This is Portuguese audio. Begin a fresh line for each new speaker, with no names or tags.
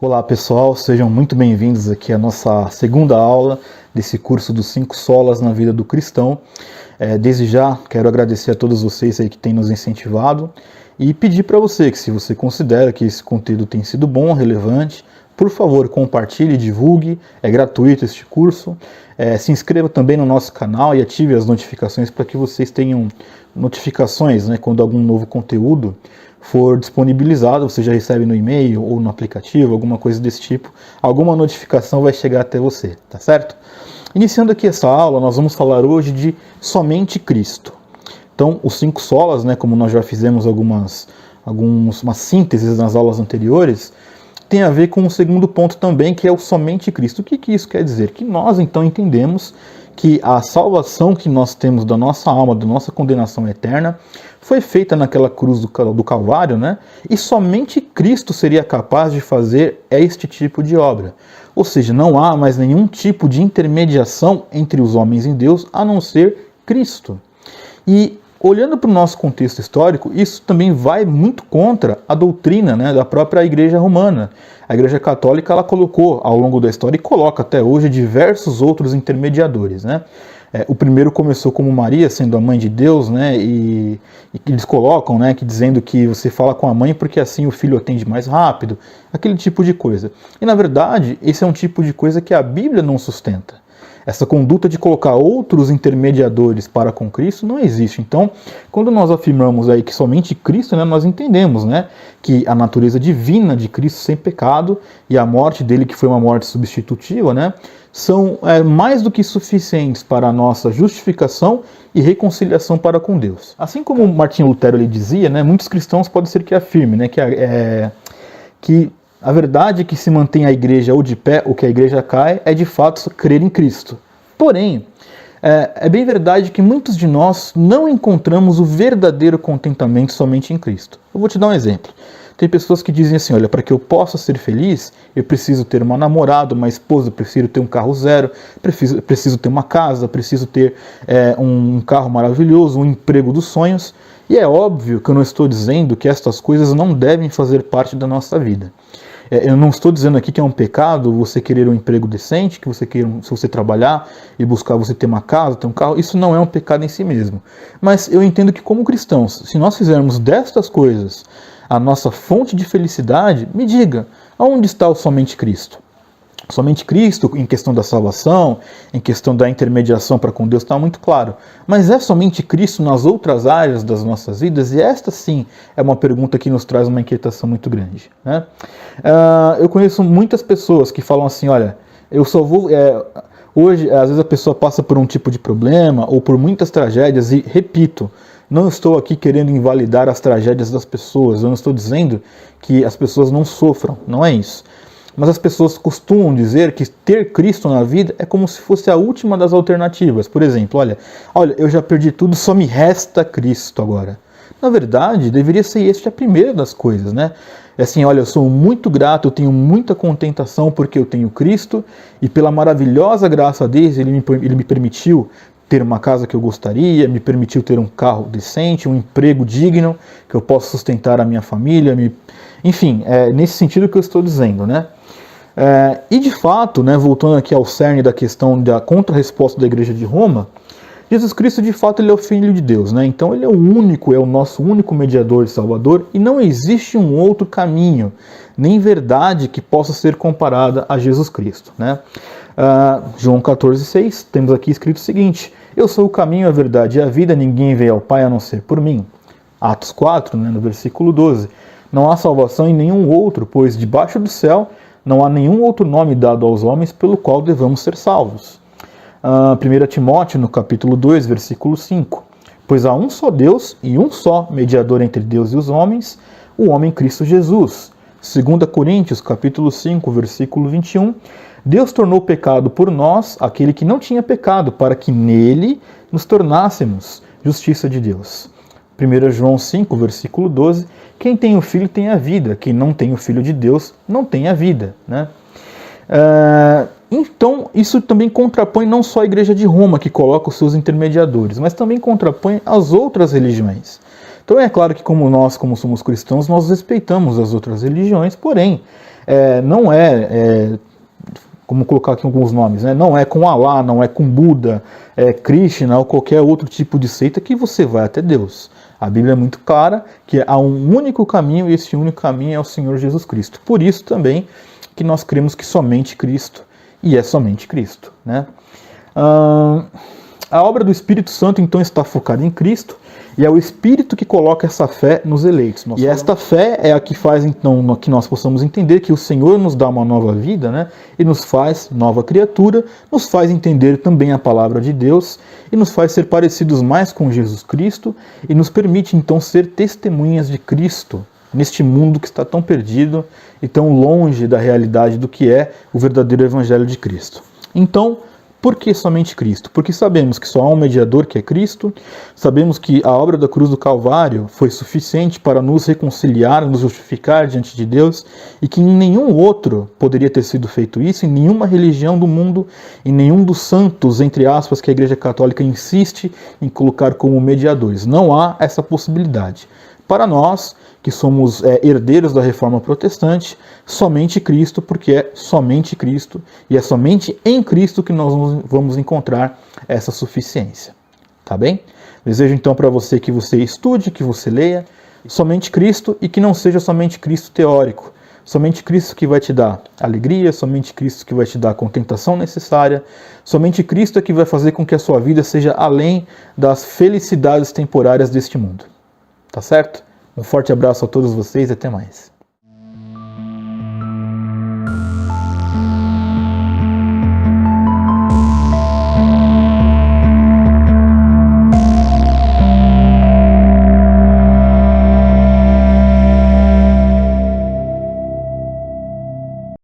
Olá pessoal, sejam muito bem-vindos aqui à nossa segunda aula desse curso dos 5 solas na vida do cristão. Desde já quero agradecer a todos vocês aí que têm nos incentivado e pedir para você que, se você considera que esse conteúdo tem sido bom, relevante, por favor compartilhe, divulgue, é gratuito este curso. Se inscreva também no nosso canal e ative as notificações para que vocês tenham notificações, quando algum novo conteúdo for disponibilizado, você já recebe no e-mail ou no aplicativo, alguma coisa desse tipo, alguma notificação vai chegar até você, tá certo? Iniciando aqui essa aula, nós vamos falar hoje de somente Cristo. Então, os 5 solas, como nós já fizemos algumas sínteses nas aulas anteriores, tem a ver com o segundo ponto também, que é o somente Cristo. O que isso quer dizer? Que nós então entendemos que a salvação que nós temos da nossa alma, da nossa condenação eterna, foi feita naquela cruz do Calvário, e somente Cristo seria capaz de fazer este tipo de obra. Ou seja, não há mais nenhum tipo de intermediação entre os homens e Deus, a não ser Cristo. E olhando para o nosso contexto histórico, isso também vai muito contra a doutrina da própria Igreja Romana. A Igreja Católica ela colocou ao longo da história e coloca até hoje diversos outros intermediadores. O primeiro começou como Maria, sendo a mãe de Deus, e eles colocam, dizendo que você fala com a mãe porque assim o filho atende mais rápido, aquele tipo de coisa. E na verdade, esse é um tipo de coisa que a Bíblia não sustenta. Essa conduta de colocar outros intermediadores para com Cristo não existe. Então, quando nós afirmamos aí que somente Cristo, nós entendemos que a natureza divina de Cristo sem pecado e a morte dele, que foi uma morte substitutiva, são mais do que suficientes para a nossa justificação e reconciliação para com Deus. Assim como Martinho Lutero lhe dizia, muitos cristãos pode ser que afirmem que a verdade que se mantém a igreja ou de pé ou que a igreja cai é de fato crer em Cristo. Porém, é bem verdade que muitos de nós não encontramos o verdadeiro contentamento somente em Cristo. Eu vou te dar um exemplo. Tem pessoas que dizem assim, olha, para que eu possa ser feliz, eu preciso ter uma namorada, uma esposa, preciso ter um carro zero, preciso ter uma casa, preciso ter um carro maravilhoso, um emprego dos sonhos. E é óbvio que eu não estou dizendo que estas coisas não devem fazer parte da nossa vida. Eu não estou dizendo aqui que é um pecado você querer um emprego decente, que você queira, se você trabalhar e buscar você ter uma casa, ter um carro, isso não é um pecado em si mesmo. Mas eu entendo que como cristãos, se nós fizermos destas coisas a nossa fonte de felicidade, me diga, aonde está o somente Cristo? Somente Cristo, em questão da salvação, em questão da intermediação para com Deus, está muito claro. Mas é somente Cristo nas outras áreas das nossas vidas? E esta sim é uma pergunta que nos traz uma inquietação muito grande. Eu conheço muitas pessoas que falam assim, olha, eu só vou... Hoje, às vezes a pessoa passa por um tipo de problema ou por muitas tragédias e, repito, não estou aqui querendo invalidar as tragédias das pessoas, eu não estou dizendo que as pessoas não sofram, não é isso. Mas as pessoas costumam dizer que ter Cristo na vida é como se fosse a última das alternativas. Por exemplo, olha, eu já perdi tudo, só me resta Cristo agora. Na verdade, deveria ser este a primeira das coisas, É assim, olha, eu sou muito grato, eu tenho muita contentação porque eu tenho Cristo e pela maravilhosa graça dele, ele me permitiu ter uma casa que eu gostaria, me permitiu ter um carro decente, um emprego digno, que eu possa sustentar a minha família, enfim, é nesse sentido que eu estou dizendo, E de fato, voltando aqui ao cerne da questão da contra-resposta da Igreja de Roma, Jesus Cristo de fato ele é o Filho de Deus, Então ele é o nosso único mediador e salvador e não existe um outro caminho, nem verdade que possa ser comparada a Jesus Cristo, João 14,6, temos aqui escrito o seguinte, eu sou o caminho, a verdade e a vida, ninguém veio ao Pai a não ser por mim. Atos 4, no versículo 12, não há salvação em nenhum outro, pois debaixo do céu não há nenhum outro nome dado aos homens pelo qual devamos ser salvos. 1 Timóteo, no capítulo 2, versículo 5, pois há um só Deus e um só mediador entre Deus e os homens, o homem Cristo Jesus. 2 Coríntios, capítulo 5, versículo 21, Deus tornou pecado por nós aquele que não tinha pecado, para que nele nos tornássemos justiça de Deus. 1 João 5, versículo 12, quem tem o Filho tem a vida, quem não tem o Filho de Deus não tem a vida. Então, isso também contrapõe não só a Igreja de Roma, que coloca os seus intermediadores, mas também contrapõe as outras religiões. Então é claro que como somos cristãos, nós respeitamos as outras religiões, porém, não é, como colocar aqui alguns nomes, né? Não é com Alá, não é com Buda, Krishna ou qualquer outro tipo de seita que você vai até Deus. A Bíblia é muito clara que há um único caminho e esse único caminho é o Senhor Jesus Cristo. Por isso também que nós cremos que somente Cristo e é somente Cristo, né? A obra do Espírito Santo então está focada em Cristo e é o Espírito que coloca essa fé nos eleitos. E esta fé é a que faz então que nós possamos entender que o Senhor nos dá uma nova vida, né? E nos faz nova criatura, nos faz entender também a palavra de Deus e nos faz ser parecidos mais com Jesus Cristo e nos permite então ser testemunhas de Cristo neste mundo que está tão perdido e tão longe da realidade do que é o verdadeiro Evangelho de Cristo. Então, por que somente Cristo? Porque sabemos que só há um mediador, que é Cristo, sabemos que a obra da cruz do Calvário foi suficiente para nos reconciliar, nos justificar diante de Deus, e que em nenhum outro poderia ter sido feito isso, em nenhuma religião do mundo, em nenhum dos santos, entre aspas, que a Igreja Católica insiste em colocar como mediadores. Não há essa possibilidade. Para nós, que somos herdeiros da Reforma Protestante, somente Cristo, porque é somente Cristo, e é somente em Cristo que nós vamos encontrar essa suficiência. Tá bem? Desejo então para você que você estude, que você leia, somente Cristo e que não seja somente Cristo teórico. Somente Cristo que vai te dar alegria, somente Cristo que vai te dar a contentação necessária, somente Cristo é que vai fazer com que a sua vida seja além das felicidades temporárias deste mundo. Tá certo? Um forte abraço a todos vocês e até mais.